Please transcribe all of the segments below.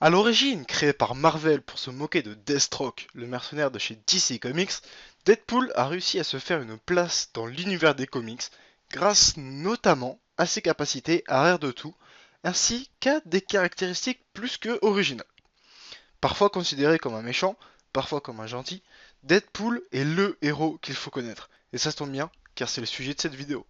À l'origine, créé par Marvel pour se moquer de Deathstroke, le mercenaire de chez DC Comics, Deadpool a réussi à se faire une place dans l'univers des comics grâce notamment à ses capacités à rire de tout, ainsi qu'à des caractéristiques plus que originales. Parfois considéré comme un méchant, parfois comme un gentil, Deadpool est le héros qu'il faut connaître. Et ça tombe bien, car c'est le sujet de cette vidéo.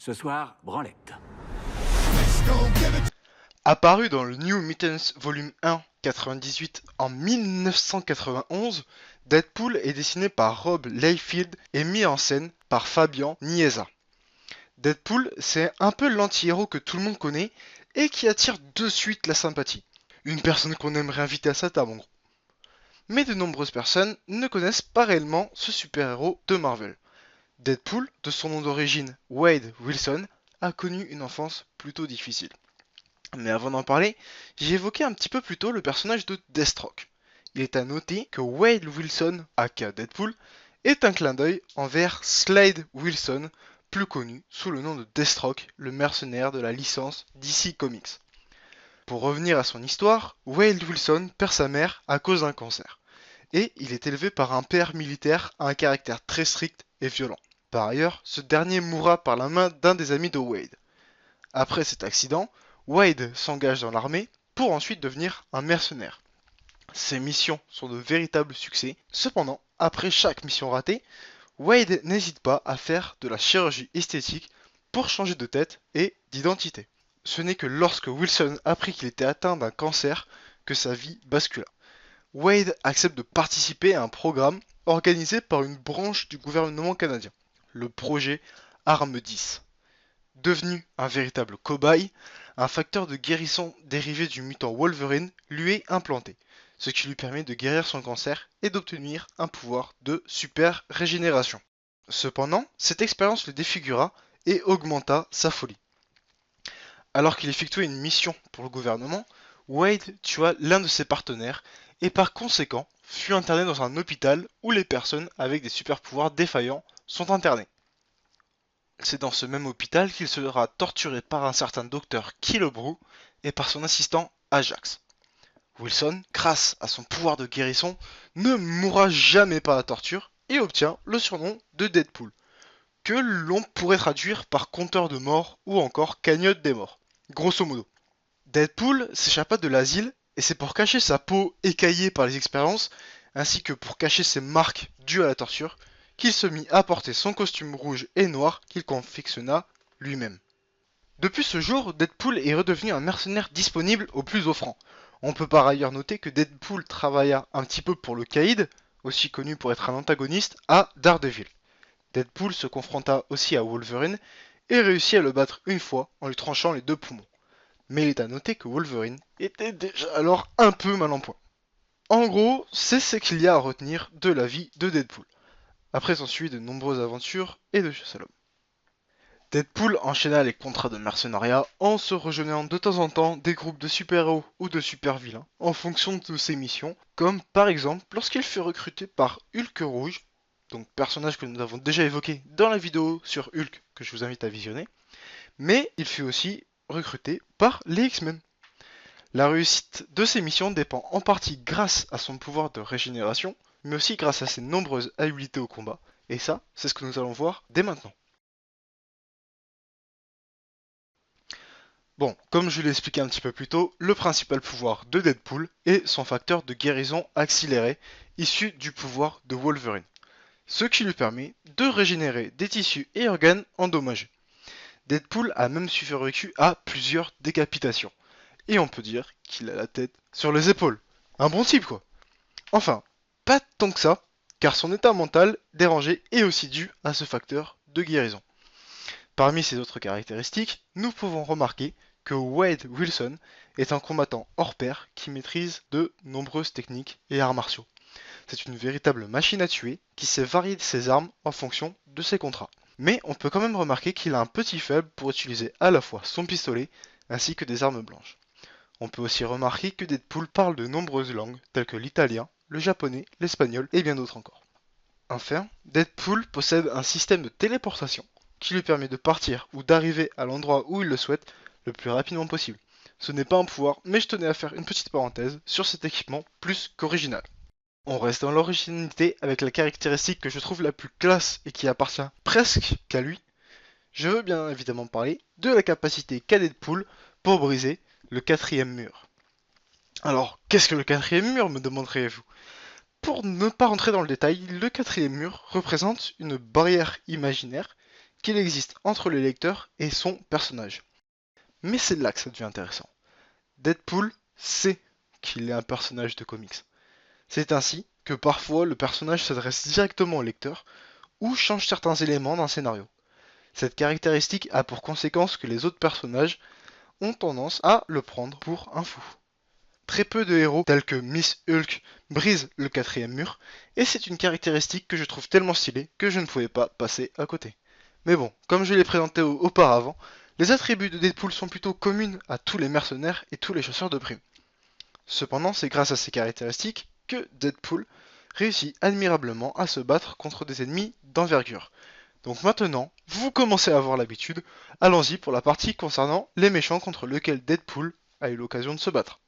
Ce soir, branlette. Apparu dans le New Mutants Volume 1 98 en 1991, Deadpool est dessiné par Rob Liefeld et mis en scène par Fabian Nicieza. Deadpool, c'est un peu l'anti-héros que tout le monde connaît et qui attire de suite la sympathie. Une personne qu'on aimerait inviter à sa table en gros. Mais de nombreuses personnes ne connaissent pas réellement ce super-héros de Marvel. Deadpool, de son nom d'origine Wade Wilson, a connu une enfance plutôt difficile. Mais avant d'en parler, j'ai évoqué un petit peu plus tôt le personnage de Deathstroke. Il est à noter que Wade Wilson, aka Deadpool, est un clin d'œil envers Slade Wilson, plus connu sous le nom de Deathstroke, le mercenaire de la licence DC Comics. Pour revenir à son histoire, Wade Wilson perd sa mère à cause d'un cancer. Et il est élevé par un père militaire à un caractère très strict et violent. Par ailleurs, ce dernier mourra par la main d'un des amis de Wade. Après cet accident, Wade s'engage dans l'armée pour ensuite devenir un mercenaire. Ses missions sont de véritables succès. Cependant, après chaque mission ratée, Wade n'hésite pas à faire de la chirurgie esthétique pour changer de tête et d'identité. Ce n'est que lorsque Wilson apprit qu'il était atteint d'un cancer que sa vie bascula. Wade accepte de participer à un programme organisé par une branche du gouvernement canadien, le projet Arme 10. Devenu un véritable cobaye, un facteur de guérison dérivé du mutant Wolverine lui est implanté, ce qui lui permet de guérir son cancer et d'obtenir un pouvoir de super régénération. Cependant, cette expérience le défigura et augmenta sa folie. Alors qu'il effectuait une mission pour le gouvernement, Wade tua l'un de ses partenaires et par conséquent fut interné dans un hôpital où les personnes avec des super pouvoirs défaillants sont internées. C'est dans ce même hôpital qu'il sera torturé par un certain docteur Killebrew et par son assistant Ajax. Wilson, grâce à son pouvoir de guérison, ne mourra jamais par la torture et obtient le surnom de Deadpool, que l'on pourrait traduire par compteur de morts ou encore cagnotte des morts. Grosso modo. Deadpool s'échappa de l'asile et c'est pour cacher sa peau écaillée par les expériences ainsi que pour cacher ses marques dues à la torture qu'il se mit à porter son costume rouge et noir qu'il confectionna lui-même. Depuis ce jour, Deadpool est redevenu un mercenaire disponible au plus offrant. On peut par ailleurs noter que Deadpool travailla un petit peu pour le Caïd, aussi connu pour être un antagoniste, à Daredevil. Deadpool se confronta aussi à Wolverine et réussit à le battre une fois en lui tranchant les deux poumons. Mais il est à noter que Wolverine était déjà alors un peu mal en point. En gros, c'est ce qu'il y a à retenir de la vie de Deadpool. Après s'ensuit de nombreuses aventures et de chasse à l'homme. Deadpool enchaîna les contrats de mercenariat en se rejoignant de temps en temps des groupes de super-héros ou de super-vilains en fonction de ses missions, comme par exemple lorsqu'il fut recruté par Hulk Rouge, donc personnage que nous avons déjà évoqué dans la vidéo sur Hulk que je vous invite à visionner, mais il fut aussi recruté par les X-Men. La réussite de ses missions dépend en partie grâce à son pouvoir de régénération, mais aussi grâce à ses nombreuses habiletés au combat, et ça, c'est ce que nous allons voir dès maintenant. Bon, comme je l'ai expliqué un petit peu plus tôt, le principal pouvoir de Deadpool est son facteur de guérison accéléré, issu du pouvoir de Wolverine, ce qui lui permet de régénérer des tissus et organes endommagés. Deadpool a même survécu à plusieurs décapitations, et on peut dire qu'il a la tête sur les épaules. Un bon type quoi. Enfin, pas tant que ça, car son état mental dérangé est aussi dû à ce facteur de guérison. Parmi ses autres caractéristiques, nous pouvons remarquer que Wade Wilson est un combattant hors pair qui maîtrise de nombreuses techniques et arts martiaux. C'est une véritable machine à tuer qui sait varier ses armes en fonction de ses contrats. Mais on peut quand même remarquer qu'il a un petit faible pour utiliser à la fois son pistolet ainsi que des armes blanches. On peut aussi remarquer que Deadpool parle de nombreuses langues, telles que l'italien, le japonais, l'espagnol et bien d'autres encore. Enfin, Deadpool possède un système de téléportation qui lui permet de partir ou d'arriver à l'endroit où il le souhaite le plus rapidement possible. Ce n'est pas un pouvoir, mais je tenais à faire une petite parenthèse sur cet équipement plus qu'original. On reste dans l'originalité avec la caractéristique que je trouve la plus classe et qui appartient presque qu'à lui. Je veux bien évidemment parler de la capacité qu'a Deadpool pour briser le quatrième mur. Alors, qu'est-ce que le quatrième mur, me demanderez-vous? Pour ne pas rentrer dans le détail, le quatrième mur représente une barrière imaginaire qu'il existe entre le lecteur et son personnage. Mais c'est là que ça devient intéressant. Deadpool sait qu'il est un personnage de comics. C'est ainsi que parfois le personnage s'adresse directement au lecteur ou change certains éléments d'un scénario. Cette caractéristique a pour conséquence que les autres personnages ont tendance à le prendre pour un fou. Très peu de héros tels que Miss Hulk brisent le quatrième mur, et c'est une caractéristique que je trouve tellement stylée que je ne pouvais pas passer à côté. Mais bon, comme je l'ai présenté auparavant, les attributs de Deadpool sont plutôt communs à tous les mercenaires et tous les chasseurs de primes. Cependant, c'est grâce à ces caractéristiques que Deadpool réussit admirablement à se battre contre des ennemis d'envergure. Donc maintenant, vous commencez à avoir l'habitude, allons-y pour la partie concernant les méchants contre lesquels Deadpool a eu l'occasion de se battre.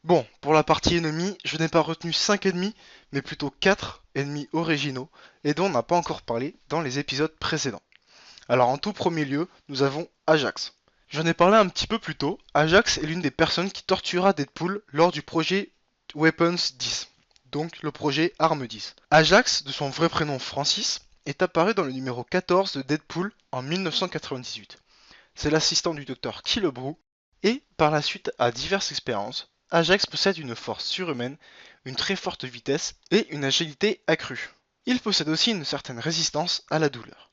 Bon, pour la partie ennemie, je n'ai pas retenu 5 ennemis, mais plutôt 4 ennemis originaux, et dont on n'a pas encore parlé dans les épisodes précédents. Alors en tout premier lieu, nous avons Ajax. J'en ai parlé un petit peu plus tôt, Ajax est l'une des personnes qui tortura Deadpool lors du projet Weapons 10, donc le projet Arme 10. Ajax, de son vrai prénom Francis, est apparu dans le numéro 14 de Deadpool en 1998. C'est l'assistant du docteur Killebrew, et par la suite à diverses expériences, Ajax possède une force surhumaine, une très forte vitesse et une agilité accrue. Il possède aussi une certaine résistance à la douleur.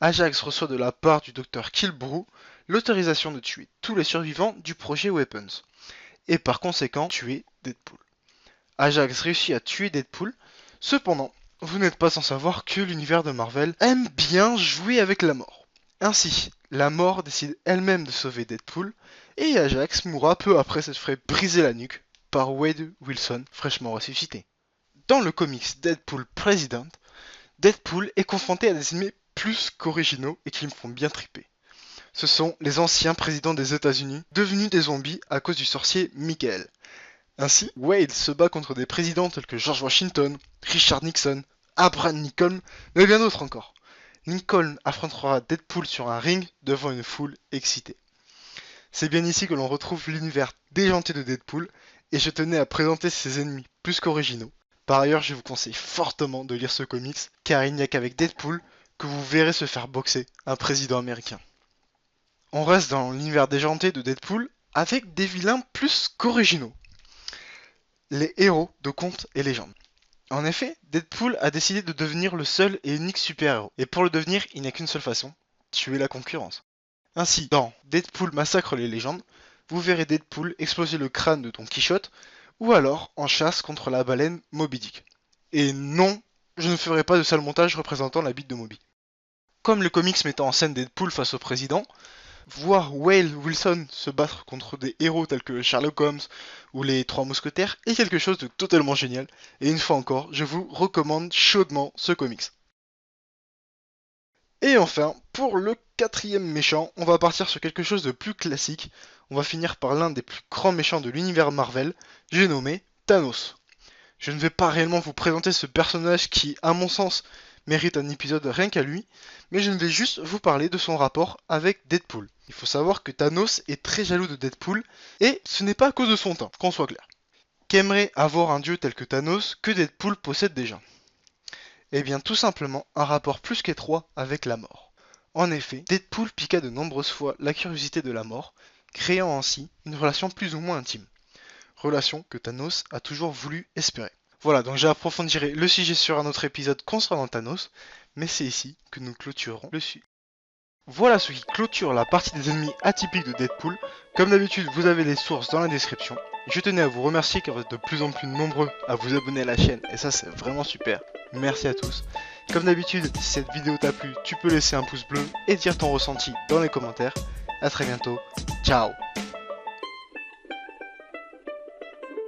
Ajax reçoit de la part du docteur Killebrew l'autorisation de tuer tous les survivants du projet Weapons, et par conséquent tuer Deadpool. Ajax réussit à tuer Deadpool, cependant, vous n'êtes pas sans savoir que l'univers de Marvel aime bien jouer avec la mort. Ainsi, la mort décide elle-même de sauver Deadpool, et Ajax mourra peu après s'être fait briser la nuque par Wade Wilson, fraîchement ressuscité. Dans le comics Deadpool President, Deadpool est confronté à des ennemis plus qu'originaux et qui me font bien triper. Ce sont les anciens présidents des États-Unis, devenus des zombies à cause du sorcier Michael. Ainsi, Wade se bat contre des présidents tels que George Washington, Richard Nixon, Abraham Lincoln, mais bien d'autres encore. Lincoln affrontera Deadpool sur un ring devant une foule excitée. C'est bien ici que l'on retrouve l'univers déjanté de Deadpool, et je tenais à présenter ses ennemis plus qu'originaux. Par ailleurs, je vous conseille fortement de lire ce comics, car il n'y a qu'avec Deadpool que vous verrez se faire boxer un président américain. On reste dans l'univers déjanté de Deadpool, avec des vilains plus qu'originaux. Les héros de contes et légendes. En effet, Deadpool a décidé de devenir le seul et unique super-héros, et pour le devenir, il n'y a qu'une seule façon, tuer la concurrence. Ainsi, dans Deadpool massacre les légendes, vous verrez Deadpool exploser le crâne de Don Quichotte, ou alors en chasse contre la baleine Moby Dick. Et non, je ne ferai pas de sale montage représentant la bite de Moby. Comme le comics mettant en scène Deadpool face au président, voir Wade Wilson se battre contre des héros tels que Sherlock Holmes ou les Trois Mousquetaires est quelque chose de totalement génial, et une fois encore, je vous recommande chaudement ce comics. Et enfin, pour le quatrième méchant, on va partir sur quelque chose de plus classique. On va finir par l'un des plus grands méchants de l'univers Marvel, j'ai nommé Thanos. Je ne vais pas réellement vous présenter ce personnage qui, à mon sens, mérite un épisode rien qu'à lui, mais je ne vais juste vous parler de son rapport avec Deadpool. Il faut savoir que Thanos est très jaloux de Deadpool, et ce n'est pas à cause de son teint, qu'on soit clair. Qu'aimerait avoir un dieu tel que Thanos que Deadpool possède déjà? Eh bien tout simplement un rapport plus qu'étroit avec la mort. En effet, Deadpool piqua de nombreuses fois la curiosité de la mort, créant ainsi une relation plus ou moins intime. Relation que Thanos a toujours voulu espérer. Voilà, donc j'approfondirai le sujet sur un autre épisode concernant Thanos, mais c'est ici que nous clôturerons le sujet. Voilà ce qui clôture la partie des ennemis atypiques de Deadpool. Comme d'habitude, vous avez les sources dans la description. Je tenais à vous remercier car vous êtes de plus en plus nombreux à vous abonner à la chaîne, et ça c'est vraiment super. Merci à tous. Comme d'habitude, si cette vidéo t'a plu, tu peux laisser un pouce bleu et dire ton ressenti dans les commentaires. à très bientôt. Ciao.